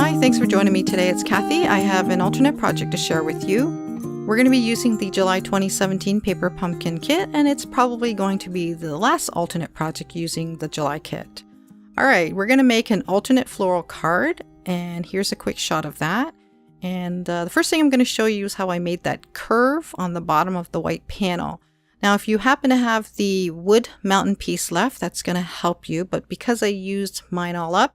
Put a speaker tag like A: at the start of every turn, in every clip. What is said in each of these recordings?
A: Hi, thanks for joining me today. It's Kathie. I have an alternate project to share with you. We're going to be using the July 2017 paper pumpkin kit, and it's probably going to be the last alternate project using the July kit. Alright, we're going to make an alternate floral card, and here's a quick shot of that. And the first thing I'm going to show you is how I made that curve on the bottom of the white panel. Now, if you happen to have the wood mountain piece left, that's going to help you, but because I used mine all up,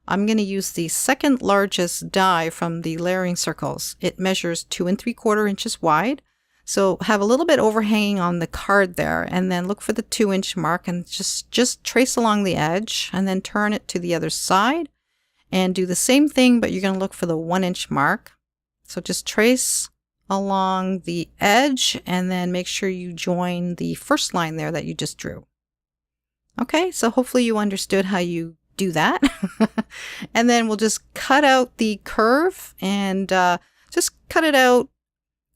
A: I'm going to use the second largest die from the layering circles. It measures 2 3/4 inches wide. So have a little bit overhanging on the card there, and then look for the 2-inch mark and just trace along the edge and then turn it to the other side and do the same thing, but you're going to look for the 1-inch mark. So just trace along the edge and then make sure you join the first line there that you just drew. Okay, so hopefully you understood how you do that. And then we'll just cut out the curve and just cut it out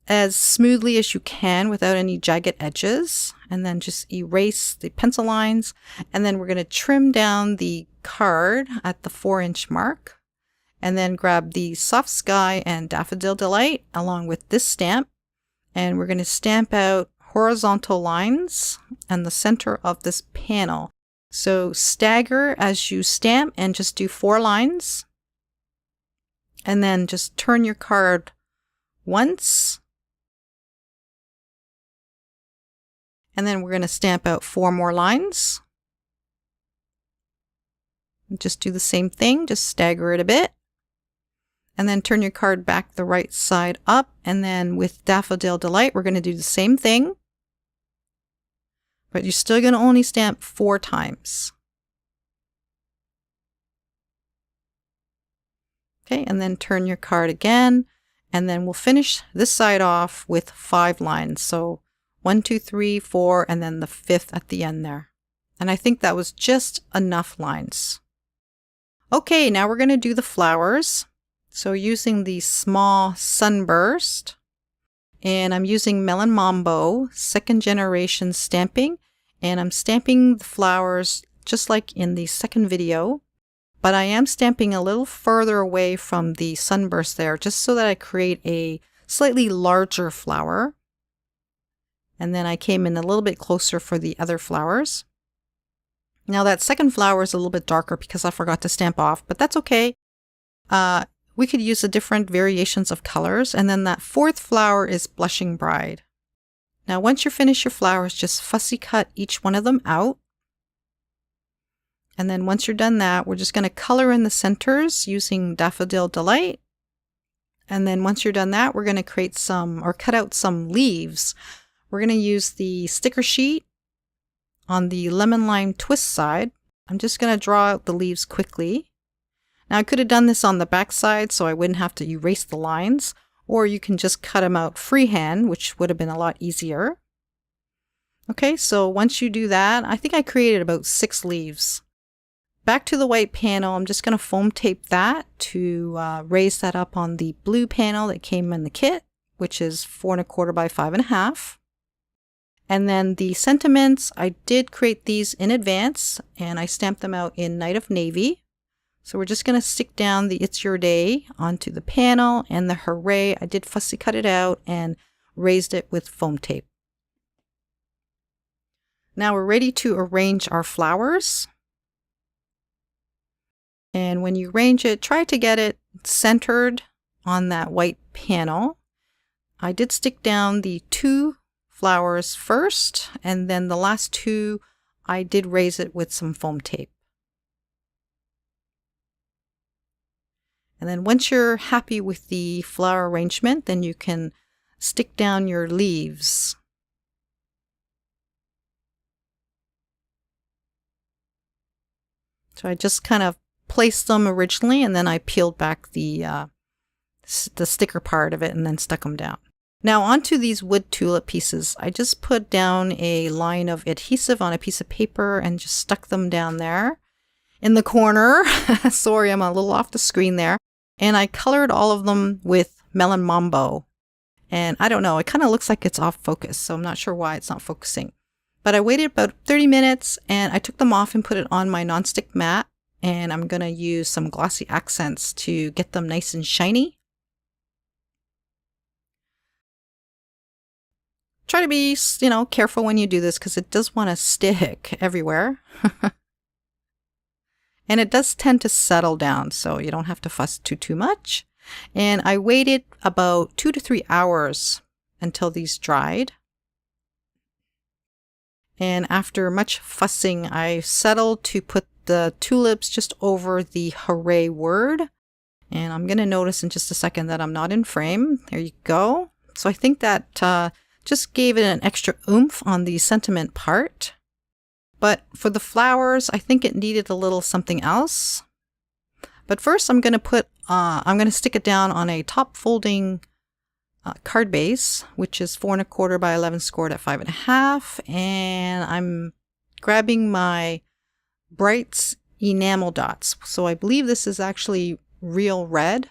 A: as smoothly as you can without any jagged edges, and then just erase the pencil lines, and then we're going to trim down the card at the 4-inch mark, and then grab the Soft Sky and Daffodil Delight along with this stamp, and we're going to stamp out horizontal lines in the center of this panel. So stagger as you stamp and just do 4 lines, and then just turn your card once, and then we're going to stamp out 4 more lines. Just do the same thing, just stagger it a bit, and then turn your card back the right side up, and then with Daffodil Delight we're going to do the same thing. But you're still going to only stamp 4 times. Okay, and then turn your card again, and then we'll finish this side off with 5 lines. So 1, 2, 3, 4, and then the 5th at the end there. And I think that was just enough lines. Okay, now we're going to do the flowers. So using the small sunburst, and I'm using Melon Mambo 2nd generation stamping, and I'm stamping the flowers just like in the second video, but I am stamping a little further away from the sunburst there just so that I create a slightly larger flower. And then I came in a little bit closer for the other flowers. Now that second flower is a little bit darker because I forgot to stamp off, but that's okay. We could use the different variations of colors, and then that 4th flower is Blushing Bride. Now once you finish your flowers, just fussy cut each one of them out. And then once you're done that, we're just going to color in the centers using Daffodil Delight. And then once you're done that, we're going to create some, or cut out some leaves. We're going to use the sticker sheet on the lemon lime twist side. I'm just going to draw out the leaves quickly. Now I could have done this on the back side so I wouldn't have to erase the lines, or you can just cut them out freehand, which would have been a lot easier. Okay, so once you do that, I think I created about 6 leaves. Back to the white panel, I'm just going to foam tape that to raise that up on the blue panel that came in the kit, which is 4 1/4 by 5 1/2. And then the sentiments, I did create these in advance, and I stamped them out in Night of Navy. So we're just going to stick down the It's Your Day onto the panel, and the Hooray, I did fussy cut it out and raised it with foam tape. Now we're ready to arrange our flowers. And when you arrange it, try to get it centered on that white panel. I did stick down the 2 flowers first, and then the last 2, I did raise it with some foam tape. And then once you're happy with the flower arrangement, then you can stick down your leaves. So I just kind of placed them originally, and then I peeled back the sticker part of it and then stuck them down. Now onto these wood tulip pieces, I just put down a line of adhesive on a piece of paper and just stuck them down there in the corner. Sorry, I'm a little off the screen there. And I colored all of them with Melon Mambo. And I don't know, it kind of looks like it's off focus, so I'm not sure why it's not focusing. But I waited about 30 minutes and I took them off and put it on my nonstick mat. And I'm going to use some glossy accents to get them nice and shiny. Try to be, careful when you do this because it does want to stick everywhere. And it does tend to settle down, so you don't have to fuss too much. And I waited about 2 to 3 hours until these dried. And after much fussing, I settled to put the tulips just over the hooray word. And I'm going to notice in just a second that I'm not in frame. There you go. So I think that just gave it an extra oomph on the sentiment part. But for the flowers, I think it needed a little something else. But first I'm going to stick it down on a top folding card base, which is 4 1/4 by 11 scored at 5 1/2. And I'm grabbing my Brights enamel dots. So I believe this is actually real red.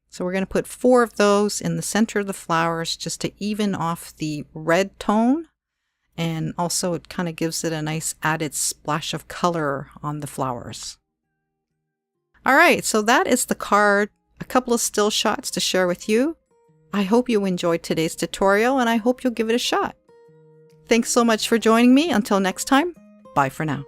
A: So we're going to put 4 of those in the center of the flowers just to even off the red tone. And also it kind of gives it a nice added splash of color on the flowers. All right, so that is the card. A couple of still shots to share with you. I hope you enjoyed today's tutorial and I hope you'll give it a shot. Thanks so much for joining me. Until next time, bye for now.